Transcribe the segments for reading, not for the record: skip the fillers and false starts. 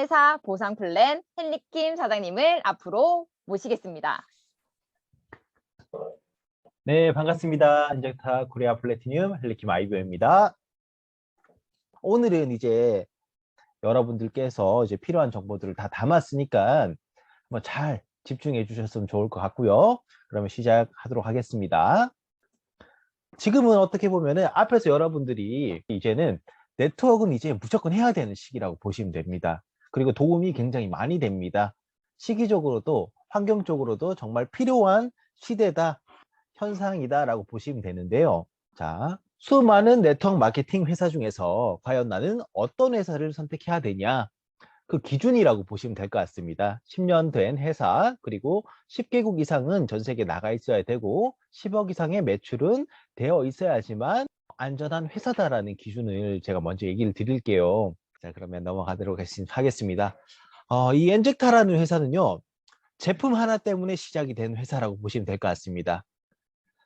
회사 보상 플랜 헬리킴 사장님을 앞으로 모시겠습니다. 네, 반갑습니다. 인젝타 코리아 플래티늄 헬리킴 아이비오입니다. 오늘은 이제 여러분들께서 이제 필요한 정보들을 다 담았으니까 한번 잘 집중해 주셨으면 좋을 것 같고요. 그러면 시작하도록 하겠습니다. 지금은 어떻게 보면은 앞에서 여러분들이 이제는 네트워크는 이제 무조건 해야 되는 시기라고 보시면 됩니다. 그리고 도움이 굉장히 많이 됩니다. 시기적으로도 환경적으로도 정말 필요한 시대다, 현상이다라고 보시면 되는데요. 자, 수많은 네트워크 마케팅 회사 중에서 과연 나는 어떤 회사를 선택해야 되냐? 그 기준이라고 보시면 될 것 같습니다. 10년 된 회사, 그리고 10개국 이상은 전 세계에 나가 있어야 되고 10억 이상의 매출은 되어 있어야지만 안전한 회사다라는 기준을 제가 먼저 얘기를 드릴게요. 자, 그러면 넘어가도록 하겠습니다. 이 엔젝타라는 회사는요, 제품 하나 때문에 시작이 된 회사라고 보시면 될 것 같습니다.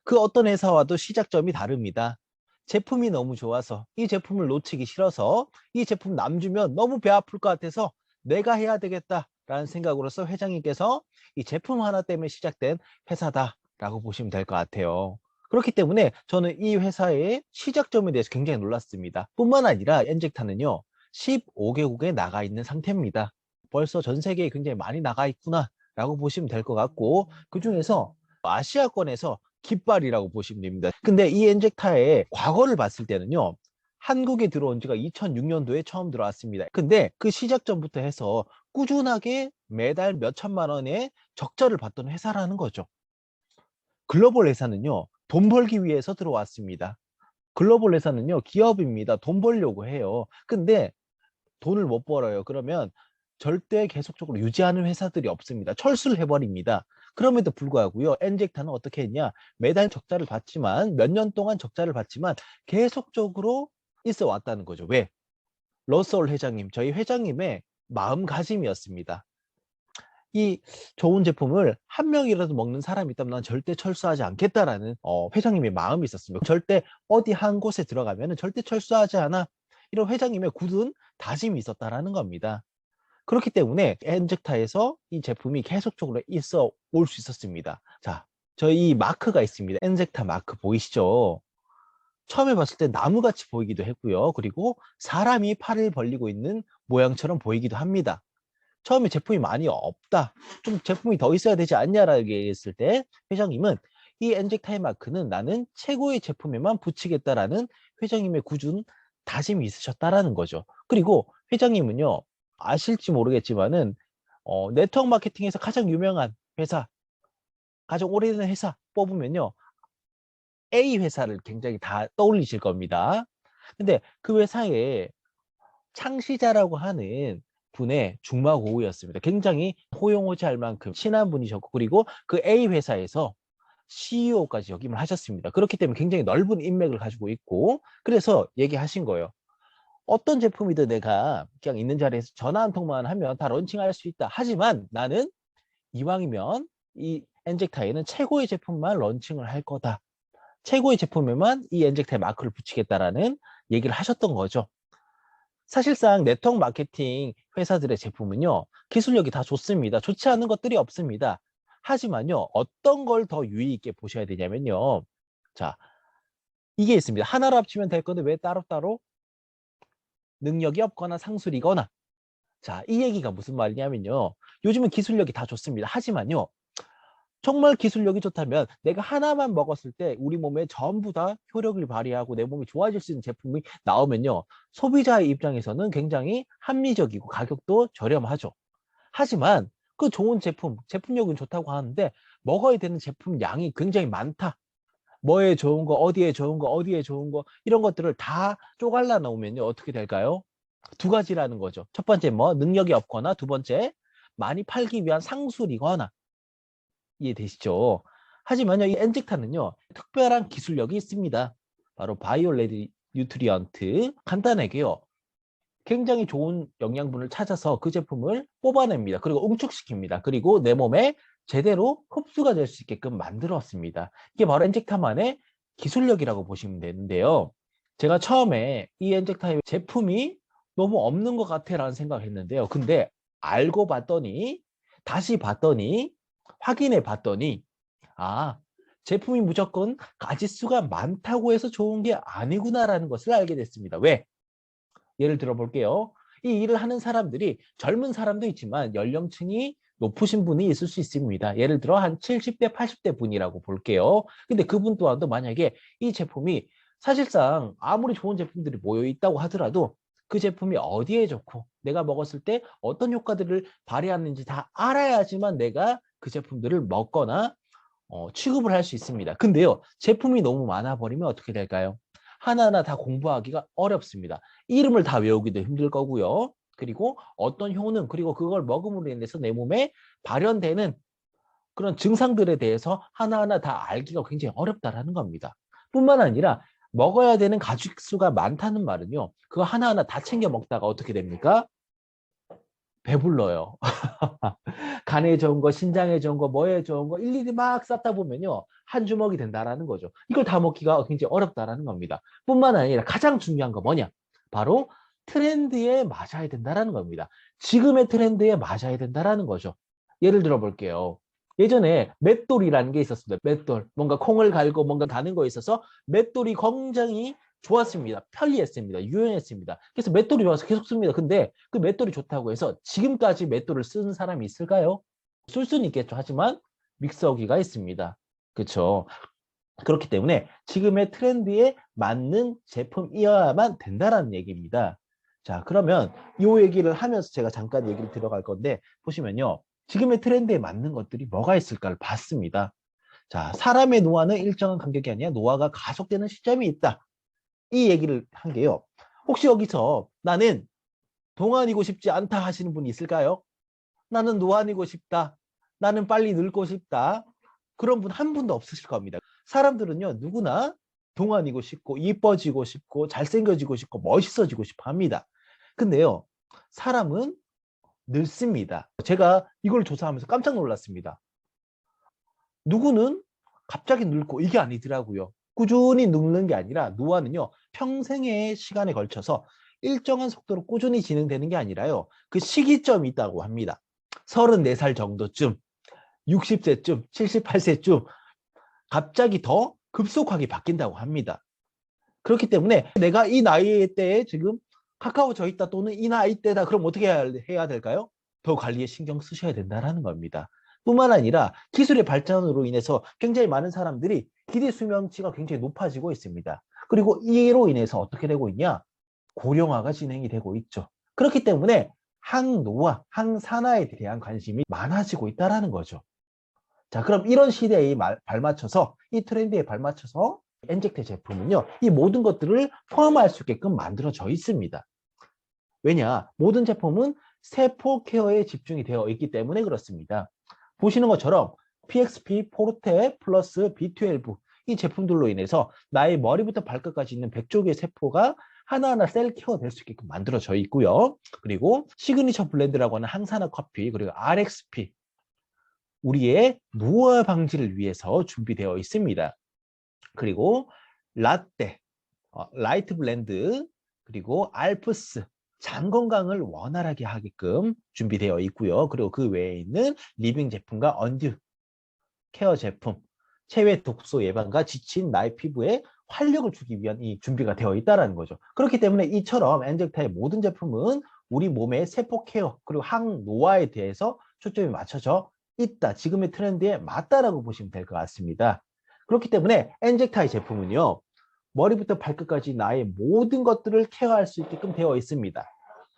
그 어떤 회사와도 시작점이 다릅니다. 제품이 너무 좋아서, 이 제품을 놓치기 싫어서, 이 제품 남주면 너무 배 아플 것 같아서 내가 해야 되겠다라는 생각으로서 회장님께서 이 제품 하나 때문에 시작된 회사다라고 보시면 될 것 같아요. 그렇기 때문에 저는 이 회사의 시작점에 대해서 굉장히 놀랐습니다. 뿐만 아니라 엔젝타는요, 15개국에 나가 있는 상태입니다. 벌써 전 세계에 굉장히 많이 나가 있구나 라고 보시면 될 것 같고, 그 중에서 아시아권에서 깃발이라고 보시면 됩니다. 근데 이 엔젝타의 과거를 봤을 때는요, 한국에 들어온 지가 2006년도에 처음 들어왔습니다. 근데 그 시작점부터 해서 꾸준하게 매달 몇 천만 원의 적자를 봤던 회사라는 거죠. 글로벌 회사는요, 돈 벌기 위해서 들어왔습니다. 글로벌 회사는요, 기업입니다. 돈 벌려고 해요. 근데 돈을 못 벌어요. 그러면 절대 계속적으로 유지하는 회사들이 없습니다. 철수를 해버립니다. 그럼에도 불구하고요, 엔젝타는 어떻게 했냐? 매달 적자를 봤지만, 몇 년 동안 적자를 봤지만 계속적으로 있어 왔다는 거죠. 왜? 러셀 회장님, 저희 회장님의 마음가짐이었습니다. 이 좋은 제품을 한 명이라도 먹는 사람이 있다면 난 절대 철수하지 않겠다라는 회장님의 마음이 있었습니다. 절대 어디 한 곳에 들어가면 절대 철수하지 않아. 이런 회장님의 굳은 다짐이 있었다라는 겁니다. 그렇기 때문에 엔젝타에서 이 제품이 계속적으로 있어 올 수 있었습니다. 자, 저희 마크가 있습니다. 엔젝타 마크 보이시죠? 처음에 봤을 때 나무같이 보이기도 했고요. 그리고 사람이 팔을 벌리고 있는 모양처럼 보이기도 합니다. 처음에 제품이 많이 없다, 좀 제품이 더 있어야 되지 않냐라고 얘기했을 때 회장님은 이 엔젝타의 마크는 나는 최고의 제품에만 붙이겠다라는 회장님의 굳은 다짐이 있으셨다라는 거죠. 그리고 회장님은요, 아실지 모르겠지만은 네트워크 마케팅에서 가장 유명한 회사, 가장 오래된 회사 뽑으면요, A 회사를 굉장히 다 떠올리실 겁니다. 근데 그 회사에 창시자라고 하는 분의 중마고우였습니다. 굉장히 호용호재할 만큼 친한 분이셨고, 그리고 그 A 회사에서 CEO까지 역임을 하셨습니다. 그렇기 때문에 굉장히 넓은 인맥을 가지고 있고, 그래서 얘기하신 거예요. 어떤 제품이든 내가 그냥 있는 자리에서 전화 한 통만 하면 다 런칭할 수 있다. 하지만 나는 이왕이면 이 엔젝타에는 최고의 제품만 런칭을 할 거다. 최고의 제품에만 이 엔젝타의 마크를 붙이겠다라는 얘기를 하셨던 거죠. 사실상 네트워크 마케팅 회사들의 제품은요, 기술력이 다 좋습니다. 좋지 않은 것들이 없습니다. 하지만요, 어떤 걸 더 유의 있게 보셔야 되냐면요, 자, 이게 있습니다. 하나로 합치면 될 건데 왜 따로따로? 능력이 없거나 상술이거나. 자, 이 얘기가 무슨 말이냐면요, 요즘은 기술력이 다 좋습니다. 하지만요, 정말 기술력이 좋다면 내가 하나만 먹었을 때 우리 몸에 전부 다 효력을 발휘하고 내 몸이 좋아질 수 있는 제품이 나오면요, 소비자의 입장에서는 굉장히 합리적이고 가격도 저렴하죠. 하지만 그 좋은 제품, 제품력은 좋다고 하는데 먹어야 되는 제품 양이 굉장히 많다. 뭐에 좋은 거, 어디에 좋은 거, 어디에 좋은 거, 이런 것들을 다 쪼갈라 놓으면요, 어떻게 될까요? 두 가지라는 거죠. 첫 번째 뭐 능력이 없거나, 두 번째 많이 팔기 위한 상술이거나. 이해되시죠? 하지만요, 이 엔젝타는요, 특별한 기술력이 있습니다. 바로 바이올렛 뉴트리언트. 간단하게요, 굉장히 좋은 영양분을 찾아서 그 제품을 뽑아냅니다. 그리고 응축시킵니다. 그리고 내 몸에 제대로 흡수가 될 수 있게끔 만들었습니다. 이게 바로 엔젝타만의 기술력이라고 보시면 되는데요. 제가 처음에 이 엔젝타의 제품이 너무 없는 것 같아라는 생각을 했는데요. 근데 알고 봤더니 다시 봤더니 확인해 봤더니 아, 제품이 무조건 가짓수가 많다고 해서 좋은 게 아니구나라는 것을 알게 됐습니다. 왜? 예를 들어 볼게요. 이 일을 하는 사람들이 젊은 사람도 있지만 연령층이 높으신 분이 있을 수 있습니다. 예를 들어 한 70대, 80대 분이라고 볼게요. 근데 그분 또한도 만약에 이 제품이 사실상 아무리 좋은 제품들이 모여 있다고 하더라도 그 제품이 어디에 좋고 내가 먹었을 때 어떤 효과들을 발휘하는지 다 알아야지만 내가 그 제품들을 먹거나 취급을 할 수 있습니다. 근데요, 제품이 너무 많아 버리면 어떻게 될까요? 하나하나 다 공부하기가 어렵습니다. 이름을 다 외우기도 힘들 거고요. 그리고 어떤 효능, 그리고 그걸 먹음으로 인해서 내 몸에 발현되는 그런 증상들에 대해서 하나하나 다 알기가 굉장히 어렵다라는 겁니다. 뿐만 아니라 먹어야 되는 가짓수가 많다는 말은요. 그거 하나하나 다 챙겨 먹다가 어떻게 됩니까? 배불러요. 간에 좋은 거, 신장에 좋은 거, 뭐에 좋은 거 일일이 막 쌓다 보면요. 한 주먹이 된다라는 거죠. 이걸 다 먹기가 굉장히 어렵다라는 겁니다. 뿐만 아니라 가장 중요한 거 뭐냐? 바로 트렌드에 맞아야 된다라는 겁니다. 지금의 트렌드에 맞아야 된다라는 거죠. 예를 들어 볼게요. 예전에 맷돌이라는 게 있었습니다. 맷돌. 뭔가 콩을 갈고 뭔가 가는 거에 있어서 맷돌이 굉장히 좋았습니다. 편리했습니다. 유용했습니다. 그래서 맷돌이 좋아서 계속 씁니다. 근데 그 맷돌이 좋다고 해서 지금까지 맷돌을 쓰는 사람이 있을까요? 쓸 수는 있겠죠. 하지만 믹서기가 있습니다. 그렇죠. 그렇기 때문에 지금의 트렌드에 맞는 제품이어야만 된다라는 얘기입니다. 자, 그러면 이 얘기를 하면서 제가 잠깐 얘기를 들어갈 건데 보시면요. 지금의 트렌드에 맞는 것들이 뭐가 있을까를 봤습니다. 자, 사람의 노화는 일정한 간격이 아니라 노화가 가속되는 시점이 있다. 이 얘기를 한 게요. 혹시 여기서 나는 동안이고 싶지 않다 하시는 분이 있을까요? 나는 노안이고 싶다. 나는 빨리 늙고 싶다. 그런 분 한 분도 없으실 겁니다. 사람들은요, 누구나 동안이고 싶고, 이뻐지고 싶고, 잘생겨지고 싶고, 멋있어지고 싶어 합니다. 근데요, 사람은 늙습니다. 제가 이걸 조사하면서 깜짝 놀랐습니다. 누구는 갑자기 늙고 이게 아니더라고요. 꾸준히 늙는 게 아니라 노화는요. 평생의 시간에 걸쳐서 일정한 속도로 꾸준히 진행되는 게 아니라요. 그 시기점이 있다고 합니다. 34살 정도쯤, 60세쯤, 78세쯤 갑자기 더 급속하게 바뀐다고 합니다. 그렇기 때문에 내가 이 나이 때에 지금 가까워져 있다 또는 이 나이 때다 그럼 어떻게 해야 될까요? 더 관리에 신경 쓰셔야 된다는 겁니다. 뿐만 아니라 기술의 발전으로 인해서 굉장히 많은 사람들이 기대 수명치가 굉장히 높아지고 있습니다. 그리고 이로 인해서 어떻게 되고 있냐? 고령화가 진행이 되고 있죠. 그렇기 때문에 항노화, 항산화에 대한 관심이 많아지고 있다는 거죠. 자, 그럼 이런 시대에 발맞춰서 이 트렌드에 발맞춰서 엔젝트 제품은요. 이 모든 것들을 포함할 수 있게끔 만들어져 있습니다. 왜냐? 모든 제품은 세포 케어에 집중이 되어 있기 때문에 그렇습니다. 보시는 것처럼 PXP, 포르테 플러스 B12 이 제품들로 인해서 나의 머리부터 발끝까지 있는 100조 개의 세포가 하나하나 셀 케어 될 수 있게끔 만들어져 있고요. 그리고 시그니처 블렌드라고 하는 항산화 커피, 그리고 RXP 우리의 노화 방지를 위해서 준비되어 있습니다. 그리고 라떼, 라이트 블렌드, 그리고 알프스, 장 건강을 원활하게 하게끔 준비되어 있고요. 그리고 그 외에 있는 리빙 제품과 언듀 케어 제품, 체외 독소 예방과 지친 나의 피부에 활력을 주기 위한 이 준비가 되어 있다는 거죠. 그렇기 때문에 이처럼 엔젝타의 모든 제품은 우리 몸의 세포 케어 그리고 항노화에 대해서 초점이 맞춰져 있다. 지금의 트렌드에 맞다라고 보시면 될 것 같습니다. 그렇기 때문에 엔젝타의 제품은요. 머리부터 발끝까지 나의 모든 것들을 케어할 수 있게끔 되어 있습니다.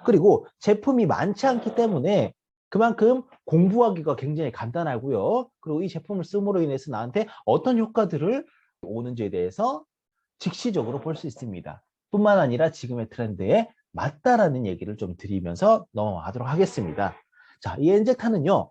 그리고 제품이 많지 않기 때문에 그만큼 공부하기가 굉장히 간단하고요. 그리고 이 제품을 쓰므로 인해서 나한테 어떤 효과들을 오는지에 대해서 직시적으로 볼 수 있습니다. 뿐만 아니라 지금의 트렌드에 맞다라는 얘기를 좀 드리면서 넘어가도록 하겠습니다. 자, 이 엔젝타는요.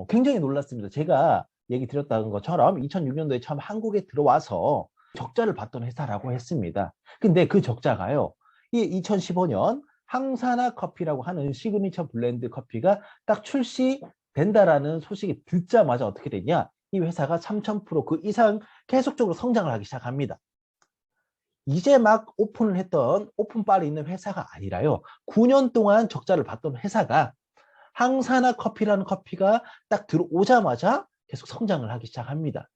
굉장히 놀랐습니다. 제가 얘기 드렸던 것처럼 2006년도에 처음 한국에 들어와서 적자를 봤던 회사라고 했습니다. 근데 그 적자가요. 이 2015년 항산화 커피라고 하는 시그니처 블렌드 커피가 딱 출시된다라는 소식이 듣자마자 어떻게 되냐? 이 회사가 3000%그 이상 계속적으로 성장을 하기 시작합니다. 이제 막 오픈을 했던 오픈바를 있는 회사가 아니라요. 9년 동안 적자를 봤던 회사가 항사나 커피라는 커피가 딱 들어오자마자 계속 성장을 하기 시작합니다.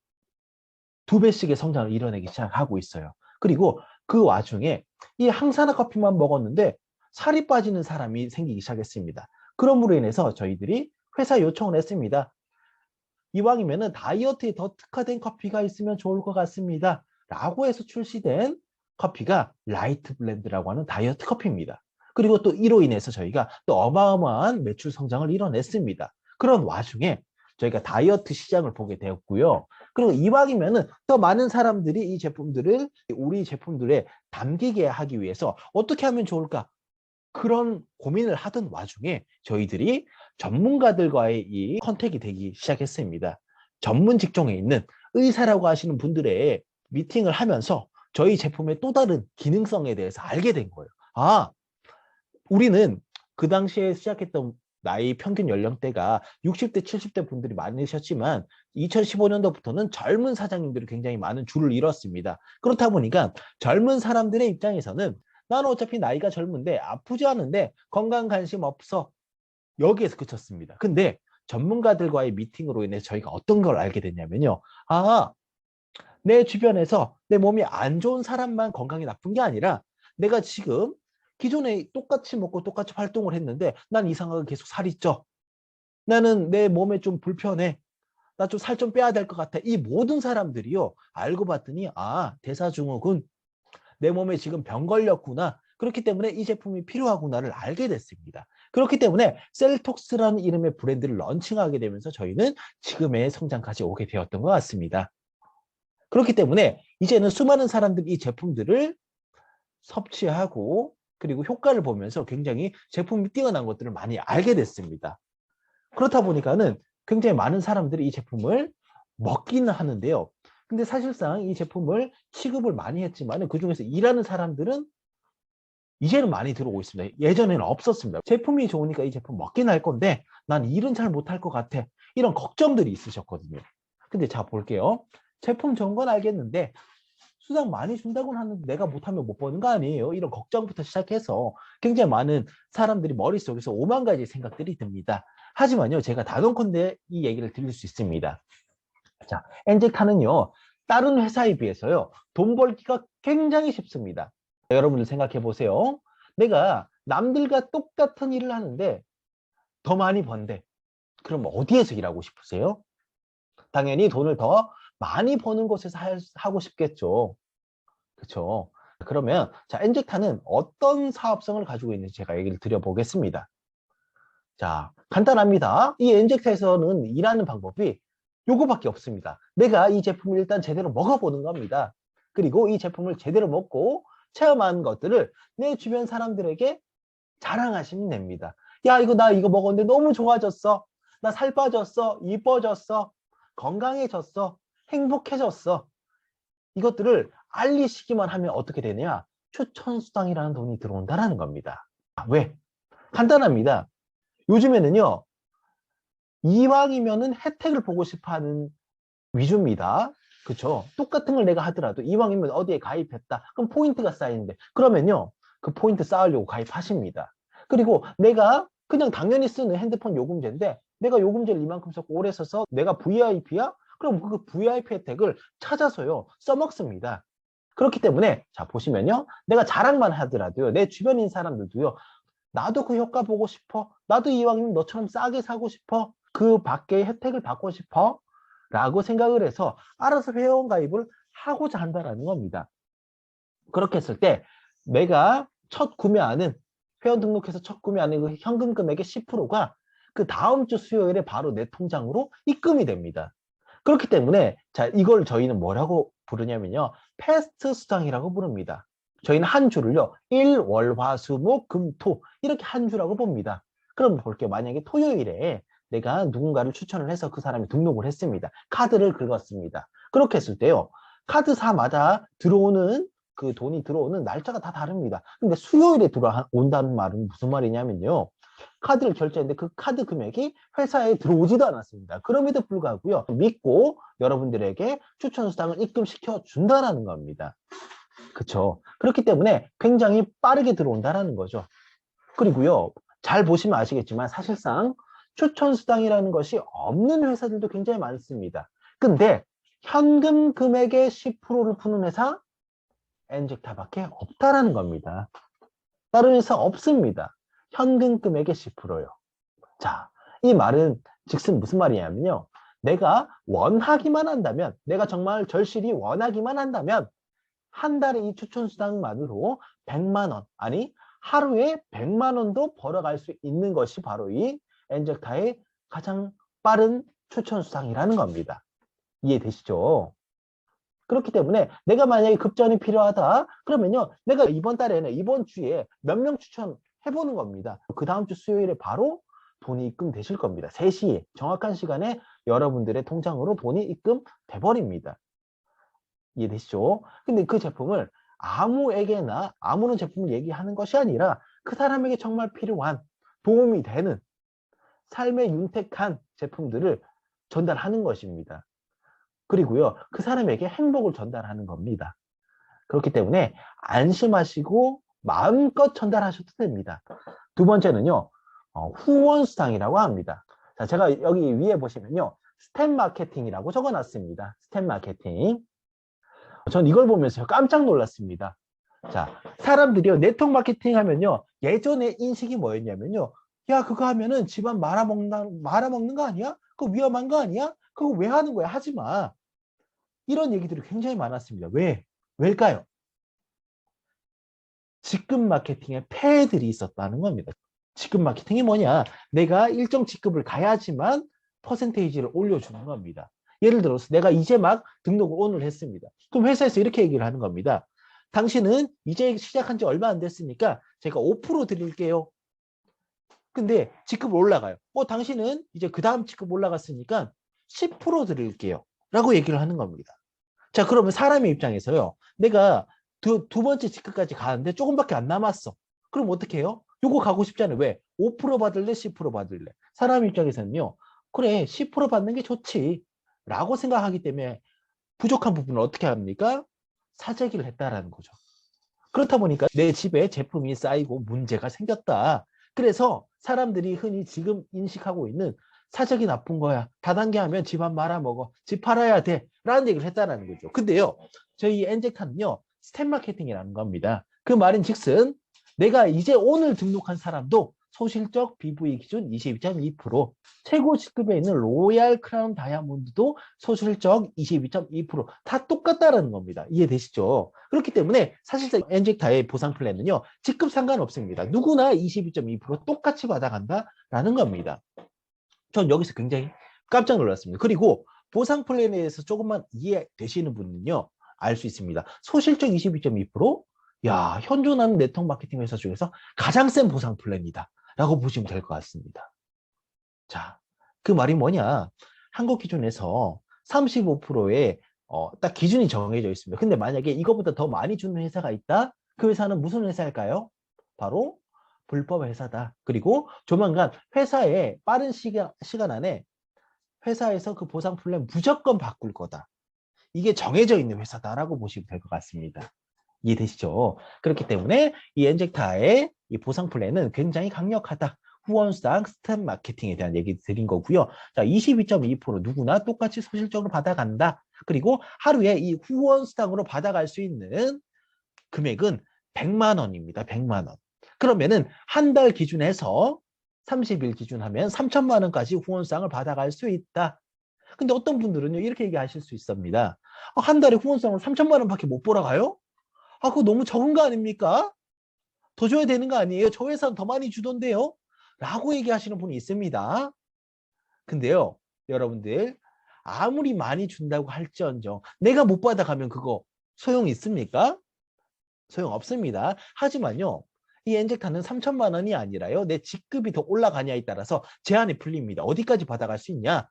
2배씩의 성장을 이뤄내기 시작하고 있어요. 그리고 그 와중에 이 항사나 커피만 먹었는데 살이 빠지는 사람이 생기기 시작했습니다. 그럼으로 인해서 저희들이 회사 요청을 했습니다. 이왕이면은 다이어트에 더 특화된 커피가 있으면 좋을 것 같습니다. 라고 해서 출시된 커피가 라이트 블렌드라고 하는 다이어트 커피입니다. 그리고 또 이로 인해서 저희가 또 어마어마한 매출 성장을 이뤄냈습니다. 그런 와중에 저희가 다이어트 시장을 보게 되었고요. 그리고 이왕이면은 더 많은 사람들이 이 제품들을 우리 제품들에 담기게 하기 위해서 어떻게 하면 좋을까? 그런 고민을 하던 와중에 저희들이 전문가들과의 이 컨택이 되기 시작했습니다. 전문 직종에 있는 의사라고 하시는 분들의 미팅을 하면서 저희 제품의 또 다른 기능성에 대해서 알게 된 거예요. 아, 우리는 그 당시에 시작했던 나이 평균 연령대가 60대, 70대 분들이 많으셨지만 2015년도부터는 젊은 사장님들이 굉장히 많은 줄을 이뤘습니다. 그렇다 보니까 젊은 사람들의 입장에서는 나는 어차피 나이가 젊은데 아프지 않은데 건강 관심 없어. 여기에서 그쳤습니다. 근데 전문가들과의 미팅으로 인해서 저희가 어떤 걸 알게 됐냐면요. 아, 내 주변에서 내 몸이 안 좋은 사람만 건강이 나쁜 게 아니라 내가 지금 기존에 똑같이 먹고 똑같이 활동을 했는데 난 이상하게 계속 살이 쪄. 나는 내 몸에 좀 불편해. 나 좀 살 좀 빼야 될 것 같아. 이 모든 사람들이요. 알고 봤더니 아, 대사증후군. 내 몸에 지금 병 걸렸구나. 그렇기 때문에 이 제품이 필요하구나를 알게 됐습니다. 그렇기 때문에 셀톡스라는 이름의 브랜드를 런칭하게 되면서 저희는 지금의 성장까지 오게 되었던 것 같습니다. 그렇기 때문에 이제는 수많은 사람들이 이 제품들을 섭취하고 그리고 효과를 보면서 굉장히 제품이 뛰어난 것들을 많이 알게 됐습니다. 그렇다 보니까는 굉장히 많은 사람들이 이 제품을 먹기는 하는데요. 근데 사실상 이 제품을 취급을 많이 했지만 그중에서 일하는 사람들은 이제는 많이 들어오고 있습니다. 예전에는 없었습니다. 제품이 좋으니까 이 제품 먹긴 할 건데 난 일은 잘 못할 것 같아. 이런 걱정들이 있으셨거든요. 근데 자 볼게요. 제품 좋은 건 알겠는데 수당 많이 준다고는 하는데 내가 못하면 못 버는 거 아니에요? 이런 걱정부터 시작해서 굉장히 많은 사람들이 머릿속에서 5만 가지 생각들이 듭니다. 하지만요, 제가 단언컨대 이 얘기를 드릴 수 있습니다. 자, 엔젝타는요, 다른 회사에 비해서요, 돈 벌기가 굉장히 쉽습니다. 여러분들 생각해 보세요. 내가 남들과 똑같은 일을 하는데 더 많이 번대. 그럼 어디에서 일하고 싶으세요? 당연히 돈을 더 많이 버는 곳에서 하고 싶겠죠. 그렇죠. 그러면 자, 엔젝타는 어떤 사업성을 가지고 있는지 제가 얘기를 드려보겠습니다. 자, 간단합니다. 이 엔젝타에서는 일하는 방법이 요거밖에 없습니다. 내가 이 제품을 일단 제대로 먹어보는 겁니다. 그리고 이 제품을 제대로 먹고 체험한 것들을 내 주변 사람들에게 자랑하시면 됩니다. 야, 나 이거 먹었는데 너무 좋아졌어. 나 살 빠졌어. 이뻐졌어. 건강해졌어. 행복해졌어. 이것들을 알리시기만 하면 어떻게 되냐? 추천수당이라는 돈이 들어온다는 겁니다. 왜? 간단합니다. 요즘에는요, 이왕이면은 혜택을 보고 싶어 하는 위주입니다. 그쵸? 똑같은 걸 내가 하더라도 이왕이면 어디에 가입했다. 그럼 포인트가 쌓이는데. 그러면요, 그 포인트 쌓으려고 가입하십니다. 그리고 내가 그냥 당연히 쓰는 핸드폰 요금제인데 내가 요금제를 이만큼 썼고 오래 써서 내가 VIP야? 그럼 그 VIP 혜택을 찾아서요, 써먹습니다. 그렇기 때문에 자 보시면요, 내가 자랑만 하더라도요, 내 주변인 사람들도요, 나도 그 효과 보고 싶어. 나도 이왕이면 너처럼 싸게 사고 싶어. 그 밖의 혜택을 받고 싶어. 라고 생각을 해서 알아서 회원 가입을 하고자 한다는 겁니다. 그렇게 했을 때 내가 첫 구매하는, 회원 등록해서 첫 구매하는 그 현금 금액의 10%가 그 다음 주 수요일에 바로 내 통장으로 입금이 됩니다. 그렇기 때문에 자, 이걸 저희는 뭐라고 부르냐면요, 패스트 수당이라고 부릅니다. 저희는 한 주를요, 일, 월, 화, 수, 목, 금, 토 이렇게 한 주라고 봅니다. 그럼 볼게요. 만약에 토요일에 내가 누군가를 추천을 해서 그 사람이 등록을 했습니다. 카드를 긁었습니다. 그렇게 했을 때요, 카드사마다 들어오는 그 돈이 들어오는 날짜가 다 다릅니다. 근데 수요일에 들어온다는 말은 무슨 말이냐면요, 카드를 결제했는데 그 카드 금액이 회사에 들어오지도 않았습니다. 그럼에도 불구하고요, 믿고 여러분들에게 추천 수당을 입금시켜 준다는 겁니다. 그렇죠. 그렇기 때문에 굉장히 빠르게 들어온다라는 거죠. 그리고요, 잘 보시면 아시겠지만 사실상 추천 수당이라는 것이 없는 회사들도 굉장히 많습니다. 근데 현금 금액의 10%를 푸는 회사 엔젝타밖에 없다라는 겁니다. 다른 회사 없습니다. 현금 금액의 10%요. 자, 이 말은 즉슨 무슨 말이냐면요. 내가 원하기만 한다면, 내가 정말 절실히 원하기만 한다면 한 달에 이 추천 수당만으로 100만 원, 아니 하루에 100만 원도 벌어갈 수 있는 것이 바로 이 엔젝타의 가장 빠른 추천 수당이라는 겁니다. 이해되시죠? 그렇기 때문에 내가 만약에 급전이 필요하다 그러면요, 내가 이번 달에는 이번 주에 몇 명 추천해보는 겁니다. 그 다음 주 수요일에 바로 돈이 입금되실 겁니다. 3시에 정확한 시간에 여러분들의 통장으로 돈이 입금돼 버립니다. 이해되시죠? 근데 그 제품을 아무에게나 아무런 제품을 얘기하는 것이 아니라 그 사람에게 정말 필요한 도움이 되는 삶에 윤택한 제품들을 전달하는 것입니다. 그리고요, 그 사람에게 행복을 전달하는 겁니다. 그렇기 때문에 안심하시고 마음껏 전달하셔도 됩니다. 두 번째는요, 후원수당이라고 합니다. 자, 제가 여기 위에 보시면요, 스텝 마케팅이라고 적어놨습니다. 스텝 마케팅. 전 이걸 보면서 깜짝 놀랐습니다. 자, 사람들이요, 네트워크 마케팅 하면요, 예전에 인식이 뭐였냐면요, 야, 그거 하면은 집안 말아먹는 거 아니야? 그거 위험한 거 아니야? 그거 왜 하는 거야? 하지 마. 이런 얘기들이 굉장히 많았습니다. 왜일까요? 직급 마케팅에 폐해들이 있었다는 겁니다. 직급 마케팅이 뭐냐? 내가 일정 직급을 가야지만 퍼센테이지를 올려주는 겁니다. 예를 들어서 내가 이제 막 등록을 오늘 했습니다. 그럼 회사에서 이렇게 얘기를 하는 겁니다. 당신은 이제 시작한 지 얼마 안 됐으니까 제가 5% 드릴게요. 근데 직급 올라가요. 당신은 이제 그 다음 직급 올라갔으니까 10% 드릴게요. 라고 얘기를 하는 겁니다. 자, 그러면 사람의 입장에서요. 내가 두 번째 직급까지 가는데 조금밖에 안 남았어. 그럼 어떻게 해요? 요거 가고 싶잖아요. 왜? 5% 받을래? 10% 받을래? 사람 입장에서는요. 그래, 10% 받는 게 좋지. 라고 생각하기 때문에 부족한 부분을 어떻게 합니까? 사재기를 했다라는 거죠. 그렇다 보니까 내 집에 제품이 쌓이고 문제가 생겼다. 그래서 사람들이 흔히 지금 인식하고 있는 사재기 나쁜 거야. 다단계 하면 집안 말아먹어. 집 팔아야 돼. 라는 얘기를 했다는 거죠. 근데요, 저희 엔젝타는요, 스텝 마케팅이라는 겁니다. 그 말인 즉슨 내가 이제 오늘 등록한 사람도 소실적 BV 기준 22.2%, 최고 직급에 있는 로얄 크라운 다이아몬드도 소실적 22.2%다 똑같다라는 겁니다. 이해되시죠? 그렇기 때문에 사실상 엔젝타의 보상 플랜은요, 직급 상관없습니다. 누구나 22.2% 똑같이 받아간다라는 겁니다. 전 여기서 굉장히 깜짝 놀랐습니다. 그리고 보상 플랜에 대해서 조금만 이해되시는 분은요, 알 수 있습니다. 소실적 22.2%? 야, 현존하는 네트워크 마케팅 회사 중에서 가장 센 보상 플랜이다. 라고 보시면 될 것 같습니다. 자, 그 말이 뭐냐? 한국 기준에서 35%의 딱 기준이 정해져 있습니다. 근데 만약에 이거보다 더 많이 주는 회사가 있다? 그 회사는 무슨 회사일까요? 바로 불법 회사다. 그리고 조만간 회사에 빠른 시간 안에 회사에서 그 보상 플랜 무조건 바꿀 거다. 이게 정해져 있는 회사다라고 보시면 될 것 같습니다. 이해되시죠? 그렇기 때문에 이 엔젝타의 이 보상 플랜은 굉장히 강력하다. 후원수당, 스텝 마케팅에 대한 얘기 드린 거고요. 자, 22.2% 누구나 똑같이 소실적으로 받아간다. 그리고 하루에 이 후원수당으로 받아갈 수 있는 금액은 100만 원입니다. 100만 원. 그러면은 한 달 기준에서 30일 기준하면 3천만 원까지 후원수당을 받아갈 수 있다. 근데 어떤 분들은요, 이렇게 얘기하실 수 있습니다. 한 달에 후원수당을 3천만 원밖에 못 벌어가요? 그거 너무 적은 거 아닙니까? 더 줘야 되는 거 아니에요? 저 회사는 더 많이 주던데요? 라고 얘기하시는 분이 있습니다. 근데요, 여러분들, 아무리 많이 준다고 할지언정 내가 못 받아가면 그거 소용 있습니까? 소용 없습니다. 하지만요, 이 엔젝타는 3천만 원이 아니라요, 내 직급이 더 올라가냐에 따라서 제한이 풀립니다. 어디까지 받아갈 수 있냐?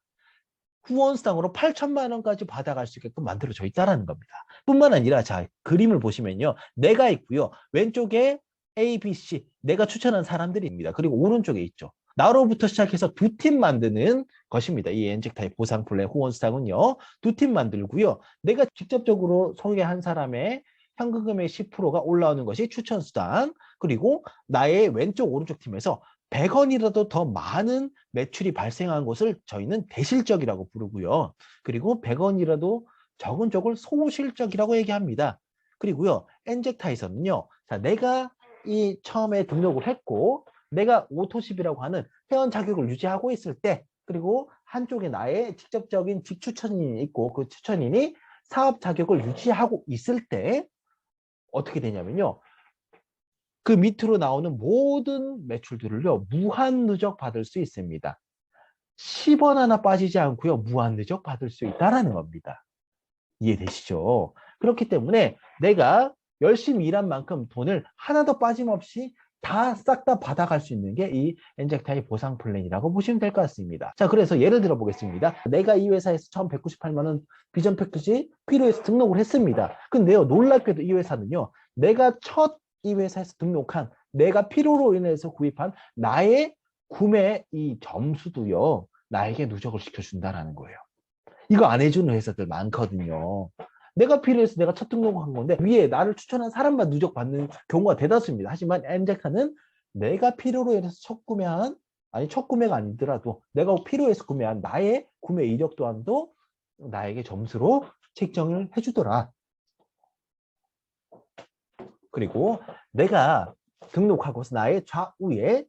후원수당으로 8천만 원까지 받아갈 수 있게끔 만들어져 있다는 겁니다. 뿐만 아니라 자, 그림을 보시면요, 내가 있고요, 왼쪽에 A, B, C 내가 추천한 사람들입니다. 그리고 오른쪽에 있죠, 나로부터 시작해서 두 팀 만드는 것입니다. 이 엔젝타의 보상 플랜 후원수당은요, 두 팀 만들고요, 내가 직접적으로 소개한 사람의 현금 금액 10%가 올라오는 것이 추천수당. 그리고 나의 왼쪽 오른쪽 팀에서 100원이라도 더 많은 매출이 발생한 것을 저희는 대실적이라고 부르고요. 그리고 100원이라도 적은 쪽을 소실적이라고 얘기합니다. 그리고요, 엔젝타에서는요, 자, 내가 이 처음에 등록을 했고, 내가 오토십이라고 하는 회원 자격을 유지하고 있을 때, 그리고 한쪽에 나의 직접적인 직추천인이 있고, 그 추천인이 사업 자격을 유지하고 있을 때, 어떻게 되냐면요, 그 밑으로 나오는 모든 매출들을요, 무한 누적 받을 수 있습니다. 10원 하나 빠지지 않고요, 무한 누적 받을 수 있다는 겁니다. 이해되시죠? 그렇기 때문에 내가 열심히 일한 만큼 돈을 하나도 빠짐없이 다 싹 다 받아갈 수 있는 게 이 엔젝타의 보상 플랜이라고 보시면 될 것 같습니다. 자, 그래서 예를 들어 보겠습니다. 내가 이 회사에서 처음 198만 원 비전 패키지 필요해서 등록을 했습니다. 근데요, 놀랍게도 이 회사는요, 내가 첫 이 회사에서 등록한 내가 필요로 인해서 구입한 나의 구매 이 점수도요, 나에게 누적을 시켜준다는 거예요. 이거 안 해주는 회사들 많거든요. 내가 필요해서 내가 첫 등록한 건데 위에 나를 추천한 사람만 누적받는 경우가 대다수입니다. 하지만 엔젝타는 내가 필요로 해서 첫 구매한, 아니 첫 구매가 아니더라도 내가 필요해서 구매한 나의 구매 이력 또한도 나에게 점수로 책정을 해주더라. 그리고 내가 등록하고서 나의 좌우에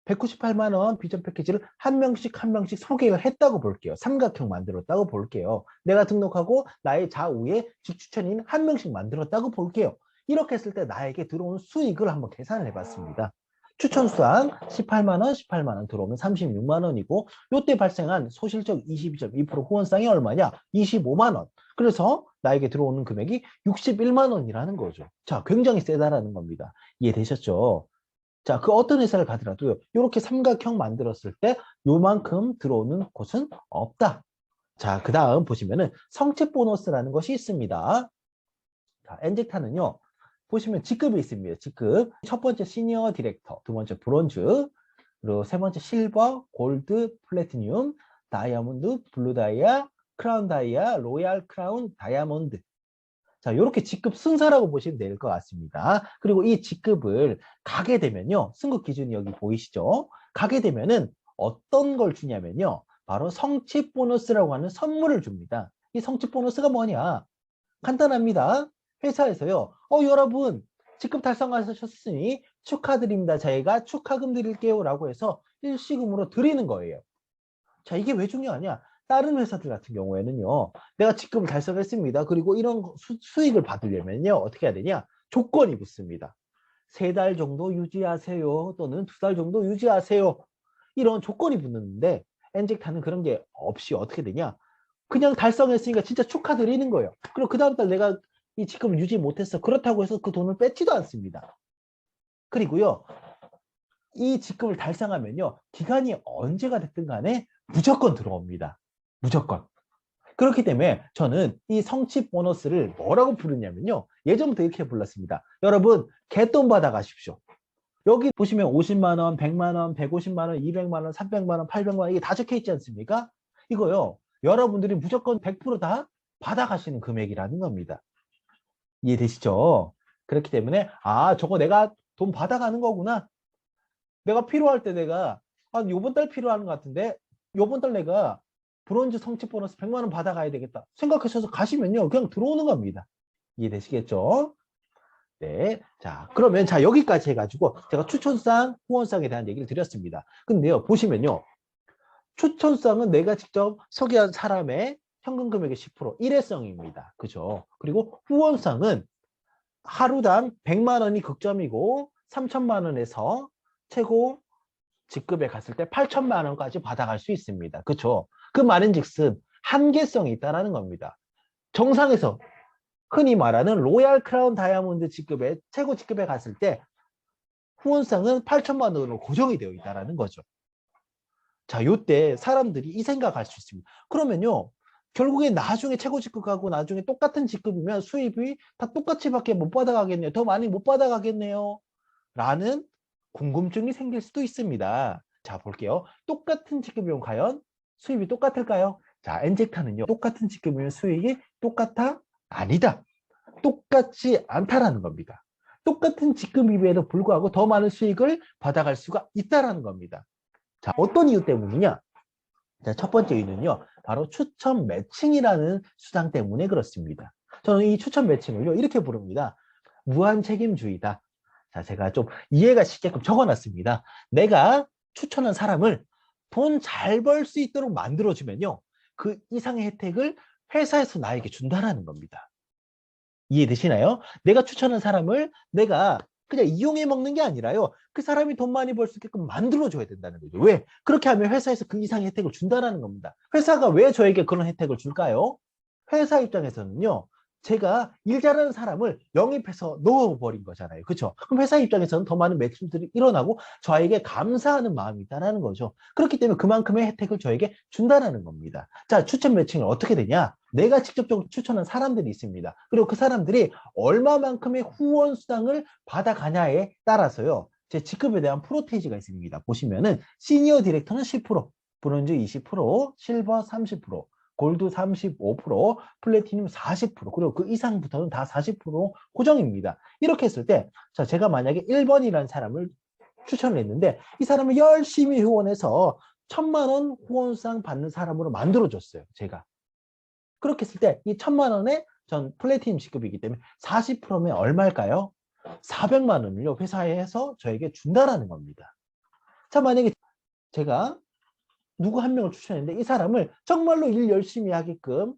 198만 원 비전 패키지를 한 명씩 한 명씩 소개를 했다고 볼게요. 삼각형 만들었다고 볼게요. 내가 등록하고 나의 좌우에 직추천인 한 명씩 만들었다고 볼게요. 이렇게 했을 때 나에게 들어오는 수익을 한번 계산을 해봤습니다. 추천수당 18만 원, 18만 원 들어오면 36만 원이고 이때 발생한 소실적 22.2% 후원상이 얼마냐? 25만 원. 그래서 나에게 들어오는 금액이 61만 원이라는 거죠. 자, 굉장히 세다라는 겁니다. 이해되셨죠? 자, 그 어떤 회사를 가더라도요, 이렇게 삼각형 만들었을 때 요만큼 들어오는 곳은 없다. 자, 그 다음 보시면은 성취 보너스라는 것이 있습니다. 자, 엔젝타는요, 보시면 직급이 있습니다. 직급. 첫 번째 시니어 디렉터, 두 번째 브론즈, 그리고 세 번째 실버, 골드, 플래티늄, 다이아몬드, 블루 다이아, 크라운 다이아, 로얄 크라운, 다이아몬드. 자, 이렇게 직급 순서라고 보시면 될 것 같습니다. 그리고 이 직급을 가게 되면요. 승급 기준이 여기 보이시죠? 가게 되면은 어떤 걸 주냐면요. 바로 성취 보너스라고 하는 선물을 줍니다. 이 성취 보너스가 뭐냐? 간단합니다. 회사에서요. 여러분, 직급 달성하셨으니 축하드립니다. 저희가 축하금 드릴게요. 라고 해서 일시금으로 드리는 거예요. 자, 이게 왜 중요하냐? 다른 회사들 같은 경우에는요, 내가 직급을 달성했습니다. 그리고 이런 수익을 받으려면요, 어떻게 해야 되냐? 조건이 붙습니다. 3달 정도 유지하세요. 또는 2달 정도 유지하세요. 이런 조건이 붙는데, 엔젝타는 그런 게 없이 어떻게 되냐? 그냥 달성했으니까 진짜 축하드리는 거예요. 그리고 그 다음 달 내가 이 직급을 유지 못했어. 그렇다고 해서 그 돈을 뺏지도 않습니다. 그리고요, 이 직급을 달성하면요, 기간이 언제가 됐든 간에 무조건 들어옵니다. 무조건. 그렇기 때문에 저는 이 성취 보너스를 뭐라고 부르냐면요. 예전부터 이렇게 불렀습니다. 여러분, 개돈 받아 가십시오. 여기 보시면 50만 원, 100만 원, 150만 원, 200만 원, 300만 원, 800만 원 이게 다 적혀 있지 않습니까? 이거요. 여러분들이 무조건 100%다 받아가시는 금액이라는 겁니다. 이해되시죠? 그렇기 때문에 저거 내가 돈 받아가는 거구나. 내가 필요할 때 내가 요번 달 필요한 것 같은데 요번 달 내가 브론즈 성취 보너스 100만 원 받아가야 되겠다 생각하셔서 가시면요 그냥 들어오는 겁니다. 이해되시겠죠? 네. 자, 그러면 여기까지 해가지고 제가 추천상, 후원상에 대한 얘기를 드렸습니다. 근데요 보시면요 추천상은 내가 직접 소개한 사람의 현금 금액의 10% 일회성입니다. 그죠? 그리고 후원상은 하루당 100만 원이 극점이고 3천만 원에서 최고 직급에 갔을 때 8천만 원까지 받아갈 수 있습니다. 그렇죠? 그 말인즉슨 한계성이 있다는 겁니다. 정상에서 흔히 말하는 로얄 크라운 다이아몬드 직급에 최고 직급에 갔을 때 후원상은 8천만 원으로 고정이 되어 있다는 거죠. 자, 이때 사람들이 이 생각할 수 있습니다. 그러면요, 결국에 나중에 최고 직급하고 나중에 똑같은 직급이면 수입이 다 똑같이밖에 못 받아가겠네요. 더 많이 못 받아가겠네요. 라는 궁금증이 생길 수도 있습니다. 자, 볼게요. 똑같은 직급이면 과연 수입이 똑같을까요? 자, 엔젝타는요. 똑같은 직급이면 수익이 똑같아? 아니다. 똑같지 않다라는 겁니다. 똑같은 직급임에도 불구하고 더 많은 수익을 받아갈 수가 있다라는 겁니다. 자, 어떤 이유 때문이냐? 자, 첫 번째 이유는요, 바로 추천 매칭이라는 수단 때문에 그렇습니다. 저는 이 추천 매칭을요, 이렇게 부릅니다. 무한 책임주의다. 자, 제가 좀 이해가 쉽게끔 적어놨습니다. 내가 추천한 사람을 돈 잘 벌 수 있도록 만들어주면요, 그 이상의 혜택을 회사에서 나에게 준다라는 겁니다. 이해되시나요? 내가 추천한 사람을 내가 그냥 이용해 먹는 게 아니라요. 그 사람이 돈 많이 벌 수 있게끔 만들어줘야 된다는 거죠. 왜? 그렇게 하면 회사에서 그 이상의 혜택을 준다는 겁니다. 회사가 왜 저에게 그런 혜택을 줄까요? 회사 입장에서는요. 제가 일 잘하는 사람을 영입해서 넣어버린 거잖아요. 그렇죠? 그럼 회사 입장에서는 더 많은 매출들이 일어나고 저에게 감사하는 마음이 있다는 거죠. 그렇기 때문에 그만큼의 혜택을 저에게 준다는 겁니다. 자, 추천 매칭은 어떻게 되냐? 내가 직접적으로 추천한 사람들이 있습니다. 그리고 그 사람들이 얼마만큼의 후원 수당을 받아가냐에 따라서요. 제 직급에 대한 프로테이지가 있습니다. 보시면은 시니어 디렉터는 10%, 브론즈 20%, 실버 30%, 골드 35%, 플래티늄 40%, 그리고 그 이상부터는 다 40% 고정입니다. 이렇게 했을 때, 자, 제가 만약에 1번이라는 사람을 추천을 했는데, 이 사람을 열심히 후원해서 1,000만 원 후원상 받는 사람으로 만들어줬어요, 제가. 그렇게 했을 때, 이 1,000만 원에 전 플래티늄 직급이기 때문에 40%면 얼마일까요? 400만 원을요, 회사에서 저에게 준다라는 겁니다. 자, 만약에 제가 누구 한 명을 추천했는데 이 사람을 정말로 일 열심히 하게끔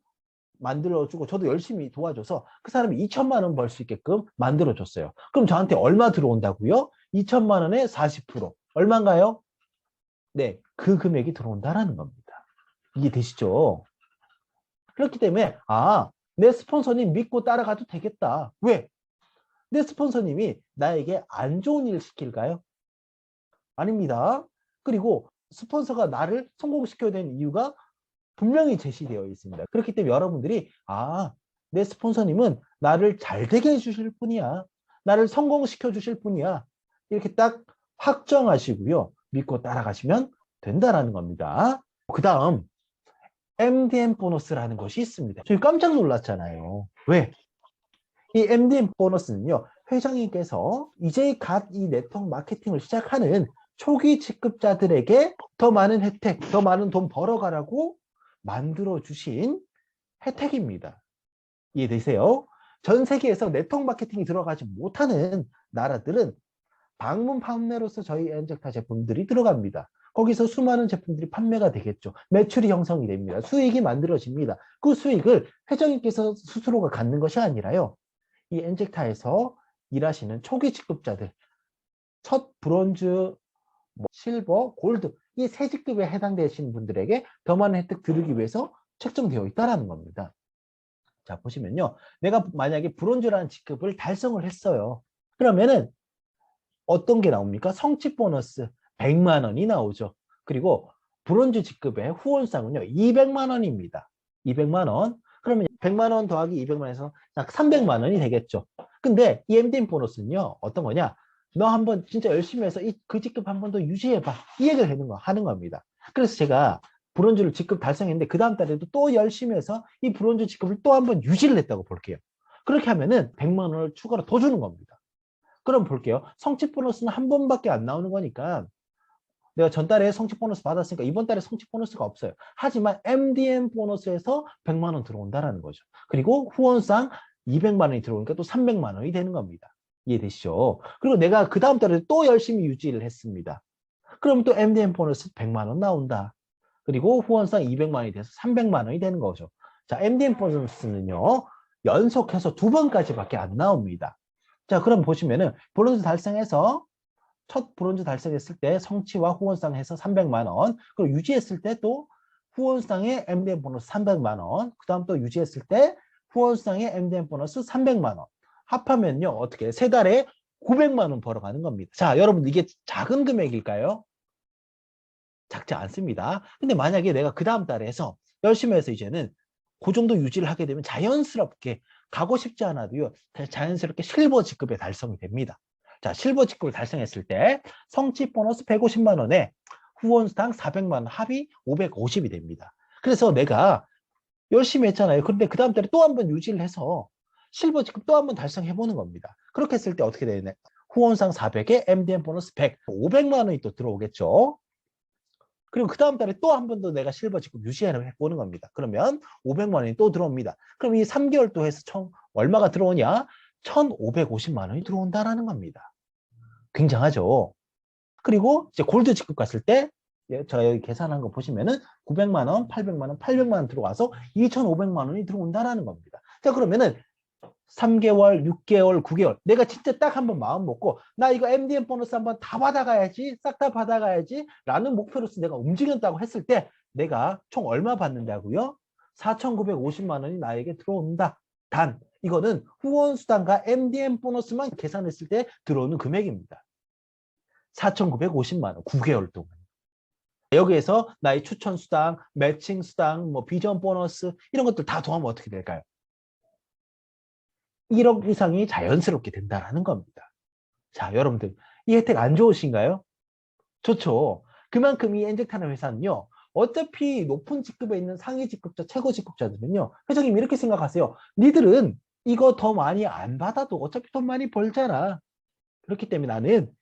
만들어주고 저도 열심히 도와줘서 그 사람이 2,000만 원 벌 수 있게끔 만들어줬어요. 그럼 저한테 얼마 들어온다고요? 2,000만 원에 40%. 얼마인가요? 네, 그 금액이 들어온다라는 겁니다. 이해되시죠? 그렇기 때문에 내 스폰서님 믿고 따라가도 되겠다. 왜? 내 스폰서님이 나에게 안 좋은 일 시킬까요? 아닙니다. 그리고 스폰서가 나를 성공시켜야 되는 이유가 분명히 제시되어 있습니다. 그렇기 때문에 여러분들이 내 스폰서님은 나를 잘 되게 해주실 분이야. 나를 성공시켜 주실 분이야. 이렇게 딱 확정하시고요. 믿고 따라가시면 된다라는 겁니다. 그 다음 MDM 보너스라는 것이 있습니다. 저희 깜짝 놀랐잖아요. 왜? 이 MDM 보너스는요. 회장님께서 이제 갓 이 네트워크 마케팅을 시작하는 초기 직급자들에게 더 많은 혜택, 더 많은 돈 벌어가라고 만들어주신 혜택입니다. 이해되세요? 전 세계에서 네트워크 마케팅이 들어가지 못하는 나라들은 방문 판매로서 저희 엔젝타 제품들이 들어갑니다. 거기서 수많은 제품들이 판매가 되겠죠. 매출이 형성이 됩니다. 수익이 만들어집니다. 그 수익을 회장님께서 스스로가 갖는 것이 아니라요. 이 엔젝타에서 일하시는 초기 직급자들, 첫 브론즈, 실버, 골드 이 세 직급에 해당되시는 분들에게 더 많은 혜택 들으기 위해서 책정되어 있다는 겁니다. 자, 보시면요. 내가 만약에 브론즈라는 직급을 달성을 했어요. 그러면은 어떤 게 나옵니까? 성취 보너스 100만 원이 나오죠. 그리고 브론즈 직급의 후원상은요. 200만 원입니다. 200만 원. 그러면 100만 원 더하기 200만원에서 약 300만 원이 되겠죠. 근데 이 MDM 보너스는요. 어떤 거냐? 너 한번 진짜 열심히 해서 그 직급 한 번 더 유지해봐. 이 얘기를 하는 겁니다. 그래서 제가 브론즈를 직급 달성했는데 그 다음 달에도 또 열심히 해서 이 브론즈 직급을 또 한 번 유지를 했다고 볼게요. 그렇게 하면은 100만 원을 추가로 더 주는 겁니다. 그럼 볼게요. 성취 보너스는 한 번밖에 안 나오는 거니까 내가 전달에 성취 보너스 받았으니까 이번 달에 성취 보너스가 없어요. 하지만 MDM 보너스에서 100만 원 들어온다는 거죠. 그리고 후원상 200만 원이 들어오니까 또 300만 원이 되는 겁니다. 이해되시죠? 그리고 내가 그 다음 달에 또 열심히 유지를 했습니다. 그럼 또 MDM 보너스 100만 원 나온다. 그리고 후원상 200만 원이 돼서 300만 원이 되는 거죠. 자, MDM 보너스는요. 연속해서 2번까지밖에 안 나옵니다. 자, 그럼 보시면은 브론즈 달성해서 첫 브론즈 달성했을 때 성취와 후원상 해서 300만 원, 그리고 유지했을 때 또 후원상의 MDM 보너스 300만 원, 그 다음 또 유지했을 때 후원상의 MDM 보너스 300만 원. 합하면요, 어떻게 세 달에 900만 원 벌어가는 겁니다. 자, 여러분 이게 작은 금액일까요? 작지 않습니다. 근데 만약에 내가 그 다음 달에 해서 열심히 해서 이제는 그 정도 유지를 하게 되면 자연스럽게 가고 싶지 않아도요, 자연스럽게 실버 직급에 달성이 됩니다. 자, 실버 직급을 달성했을 때 성취 보너스 150만 원에 후원상 400만 원 합이 550이 됩니다. 그래서 내가 열심히 했잖아요. 그런데 그 다음 달에 또 한 번 유지를 해서 실버 직급 또 한 번 달성해 보는 겁니다. 그렇게 했을 때 어떻게 되냐? 후원상 400에 MDM 보너스 100, 500만 원이 또 들어오겠죠. 그리고 그 다음 달에 또 한 번 더 내가 실버 직급 유지해 보는 겁니다. 그러면 500만 원이 또 들어옵니다. 그럼 이 3개월 또 해서 총 얼마가 들어오냐? 1,550만 원이 들어온다라는 겁니다. 굉장하죠. 그리고 이제 골드 직급 갔을 때 저 여기 계산한 거 보시면은 900만 원, 800만 원, 800만 원 들어가서 2,500만 원이 들어온다라는 겁니다. 자, 그러면은 3개월, 6개월, 9개월 내가 진짜 딱 한번 마음 먹고 나 이거 MDM 보너스 한번 다 받아가야지, 싹 다 받아가야지 라는 목표로서 내가 움직였다고 했을 때 내가 총 얼마 받는다고요? 4,950만 원이 나에게 들어온다. 단 이거는 후원수당과 MDM 보너스만 계산했을 때 들어오는 금액입니다. 4,950만 원, 9개월 동안. 여기에서 나의 추천 수당, 매칭 수당, 뭐 비전 보너스 이런 것들 다 더하면 어떻게 될까요? 1억 이상이 자연스럽게 된다는 겁니다. 자, 여러분들 이 혜택 안 좋으신가요? 좋죠. 그만큼 이 엔젝트하는 회사는요. 어차피 높은 직급에 있는 상위 직급자, 최고 직급자들은요. 회장님 이렇게 생각하세요. 니들은 이거 더 많이 안 받아도 어차피 돈 많이 벌잖아. 그렇기 때문에 나는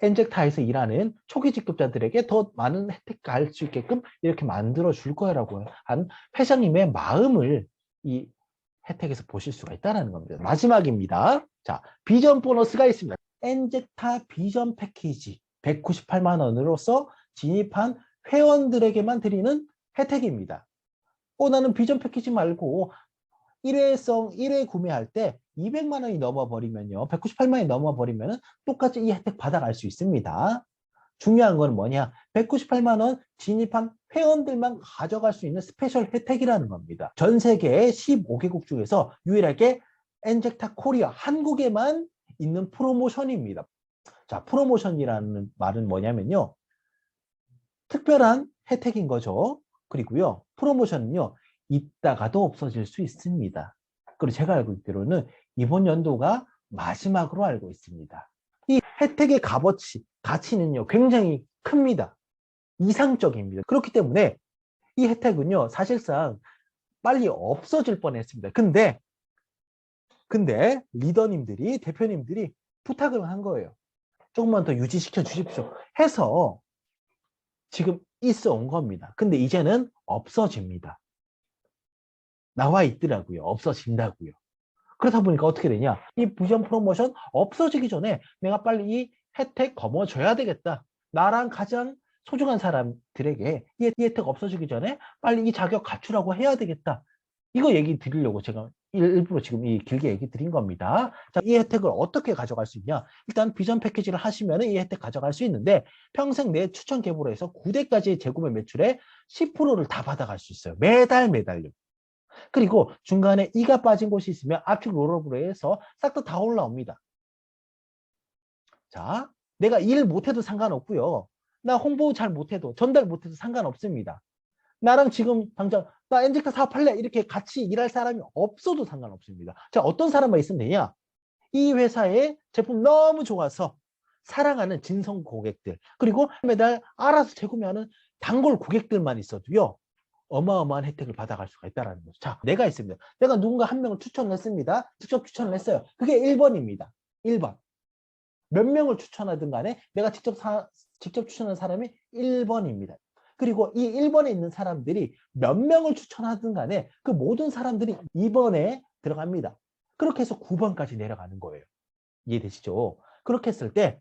엔젝타에서 일하는 초기 직급자들에게 더 많은 혜택 갈 수 있게끔 이렇게 만들어 줄 거라고 한 회장님의 마음을 이 혜택에서 보실 수가 있다는 겁니다. 마지막입니다. 자, 비전 보너스가 있습니다. 엔젝타 비전 패키지 198만 원으로서 진입한 회원들에게만 드리는 혜택입니다. 나는 비전 패키지 말고 일회성 1회 구매할 때 200만 원이 넘어버리면요. 198만 원이 넘어버리면 똑같이 이 혜택 받아갈 수 있습니다. 중요한 건 뭐냐? 198만 원 진입한 회원들만 가져갈 수 있는 스페셜 혜택이라는 겁니다. 전 세계 15개국 중에서 유일하게 엔젝타 코리아 한국에만 있는 프로모션입니다. 자, 프로모션이라는 말은 뭐냐면요. 특별한 혜택인 거죠. 그리고요. 프로모션은요. 있다가도 없어질 수 있습니다. 그리고 제가 알고 있기로는 이번 연도가 마지막으로 알고 있습니다. 이 혜택의 가치는요, 굉장히 큽니다. 이상적입니다. 그렇기 때문에 이 혜택은요, 사실상 빨리 없어질 뻔했습니다. 근데 리더님들이, 대표님들이 부탁을 한 거예요. 조금만 더 유지시켜 주십시오. 해서 지금 있어 온 겁니다. 근데 이제는 없어집니다. 나와 있더라고요. 없어진다고요. 그러다 보니까 어떻게 되냐? 이 비전 프로모션 없어지기 전에 내가 빨리 이 혜택 거머쥐어야 되겠다. 나랑 가장 소중한 사람들에게 이 혜택 없어지기 전에 빨리 이 자격 갖추라고 해야 되겠다. 이거 얘기 드리려고 제가 일부러 지금 이 길게 얘기 드린 겁니다. 자, 이 혜택을 어떻게 가져갈 수 있냐? 일단 비전 패키지를 하시면 이 혜택 가져갈 수 있는데 평생 내 추천 계보로 해서 9대까지 재구매 매출의 10%를 다 받아갈 수 있어요. 매달요. 그리고 중간에 2가 빠진 곳이 있으면 압축 롤업으로 해서 싹 다 올라옵니다. 자, 내가 일 못해도 상관없고요. 나 홍보 잘 못해도 전달 못해도 상관없습니다. 나랑 지금 당장 나 엔젝타 사업할래 이렇게 같이 일할 사람이 없어도 상관없습니다. 자, 어떤 사람만 있으면 되냐? 이 회사의 제품 너무 좋아서 사랑하는 진성 고객들 그리고 매달 알아서 재구매하는 단골 고객들만 있어도요. 어마어마한 혜택을 받아갈 수가 있다는 거죠. 자, 내가 있습니다. 내가 누군가 한 명을 추천을 했습니다. 직접 추천을 했어요. 그게 1번입니다. 1번. 몇 명을 추천하든 간에 내가 직접 추천한 사람이 1번입니다. 그리고 이 1번에 있는 사람들이 몇 명을 추천하든 간에 그 모든 사람들이 2번에 들어갑니다. 그렇게 해서 9번까지 내려가는 거예요. 이해되시죠? 그렇게 했을 때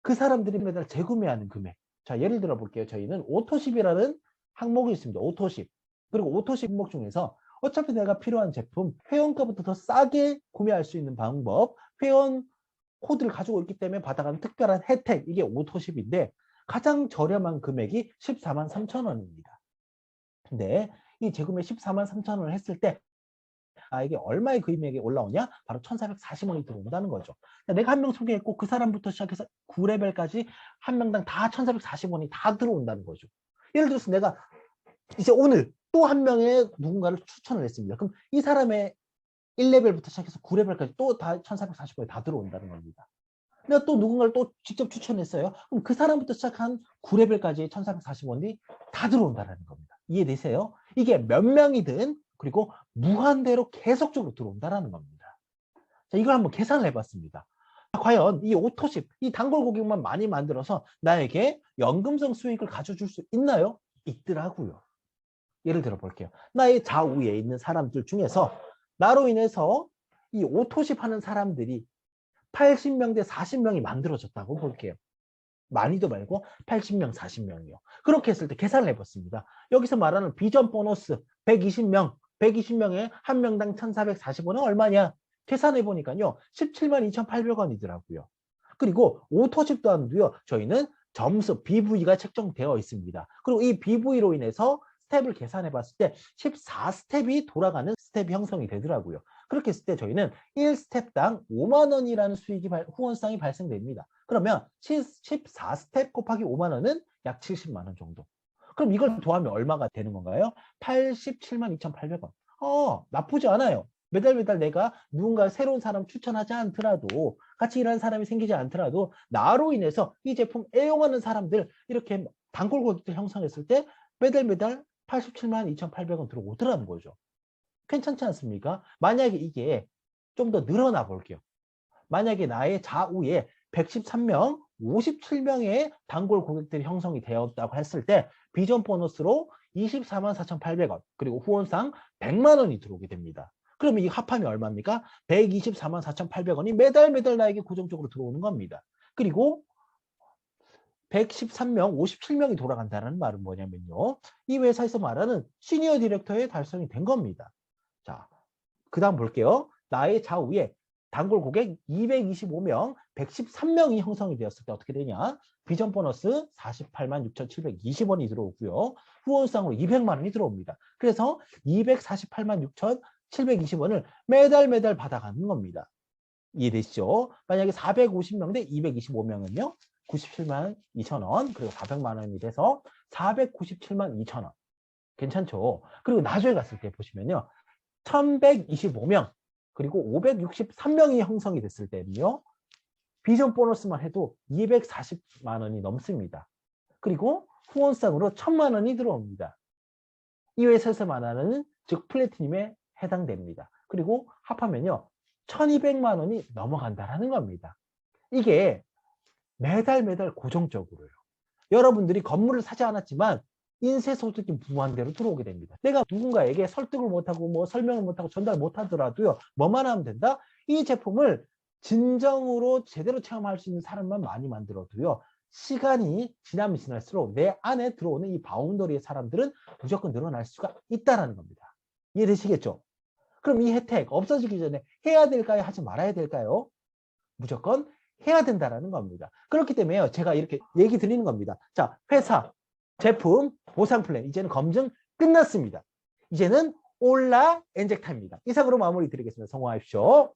그 사람들이 매달 재구매하는 금액. 자, 예를 들어 볼게요. 저희는 오토십이라는 항목이 있습니다. 오토십. 그리고 오토십 항목 중에서 어차피 내가 필요한 제품 회원가부터 더 싸게 구매할 수 있는 방법, 회원 코드를 가지고 있기 때문에 받아가는 특별한 혜택, 이게 오토십인데 가장 저렴한 금액이 14만 3천 원입니다. 근데 이 재구매 14만 3천 원을 했을 때 이게 얼마의 금액이 올라오냐? 바로 1,440원이 들어온다는 거죠. 내가 한 명 소개했고 그 사람부터 시작해서 9레벨까지 한 명당 다 1,440원이 다 들어온다는 거죠. 예를 들어서 내가 이제 오늘 또 한 명의 누군가를 추천을 했습니다. 그럼 이 사람의 1레벨부터 시작해서 9레벨까지 또 다 1,440원이 다 들어온다는 겁니다. 내가 또 누군가를 또 직접 추천했어요. 그럼 그 사람부터 시작한 9레벨까지 1,440원이 다 들어온다는 겁니다. 이해되세요? 이게 몇 명이든 그리고 무한대로 계속적으로 들어온다라는 겁니다. 자, 이걸 한번 계산을 해봤습니다. 과연 이 오토십, 이 단골 고객만 많이 만들어서 나에게 연금성 수익을 가져줄 수 있나요? 있더라고요. 예를 들어 볼게요. 나의 좌우에 있는 사람들 중에서 나로 인해서 이 오토십 하는 사람들이 80명 대 40명이 만들어졌다고 볼게요. 많이도 말고 80명, 40명이요. 그렇게 했을 때 계산을 해봤습니다. 여기서 말하는 비전 보너스 120명, 120명에 한 명당 1,440원은 얼마냐? 계산해 보니까요. 17만 2,800원이더라고요. 그리고 오토십 또한도요. 저희는 점수 BV가 책정되어 있습니다. 그리고 이 BV로 인해서 스텝을 계산해 봤을 때 14스텝이 돌아가는 스텝이 형성이 되더라고요. 그렇게 했을 때 저희는 1스텝당 5만 원이라는 수익이 후원상이 발생됩니다. 그러면 14스텝 곱하기 5만 원은 약 70만 원 정도. 그럼 이걸 더하면 얼마가 되는 건가요? 87만 2,800원. 나쁘지 않아요. 매달 내가 누군가 새로운 사람 추천하지 않더라도 같이 일하는 사람이 생기지 않더라도 나로 인해서 이 제품 애용하는 사람들 이렇게 단골 고객들 형성했을 때 매달 87만 2,800원 들어오더라는 거죠. 괜찮지 않습니까? 만약에 이게 좀 더 늘어나 볼게요. 만약에 나의 좌우에 113명, 57명의 단골 고객들이 형성이 되었다고 했을 때 비전 보너스로 24만 4,800원 그리고 후원상 100만 원이 들어오게 됩니다. 그러면 이 합하면 얼마입니까? 124만 4,800원이 매달 나에게 고정적으로 들어오는 겁니다. 그리고 113명, 57명이 돌아간다는 말은 뭐냐면요. 이 회사에서 말하는 시니어 디렉터에 달성이 된 겁니다. 자, 그 다음 볼게요. 나의 좌우에 단골 고객 225명, 113명이 형성이 되었을 때 어떻게 되냐? 비전 보너스 48만 6,720원이 들어오고요. 후원상으로 200만 원이 들어옵니다. 그래서 248만 6,720원을 매달 받아가는 겁니다. 이해되시죠? 만약에 450명 대 225명은요. 97만 2천원 그리고 400만 원이 돼서 497만 2천원. 괜찮죠? 그리고 나중에 갔을 때 보시면요. 1125명 그리고 563명이 형성이 됐을 때는요. 비전 보너스만 해도 240만 원이 넘습니다. 그리고 후원상으로 1,000만 원이 들어옵니다. 이 회사에서 말하는 즉 플래티늄에 해당됩니다. 그리고 합하면요. 1,200만 원이 넘어간다는 겁니다. 이게 매달 고정적으로요. 여러분들이 건물을 사지 않았지만 인쇄소득이 무한대로 들어오게 됩니다. 내가 누군가에게 설득을 못하고 뭐 설명을 못하고 전달 못하더라도요. 뭐만 하면 된다? 이 제품을 진정으로 제대로 체험할 수 있는 사람만 많이 만들어도요. 시간이 지나면 지날수록 내 안에 들어오는 이 바운더리의 사람들은 무조건 늘어날 수가 있다는 겁니다. 이해되시겠죠? 그럼 이 혜택 없어지기 전에 해야 될까요? 하지 말아야 될까요? 무조건 해야 된다는 겁니다. 그렇기 때문에 제가 이렇게 얘기 드리는 겁니다. 자, 회사, 제품, 보상 플랜 이제는 검증 끝났습니다. 이제는 올라 엔젝타입니다. 이상으로 마무리 드리겠습니다. 성공하십시오.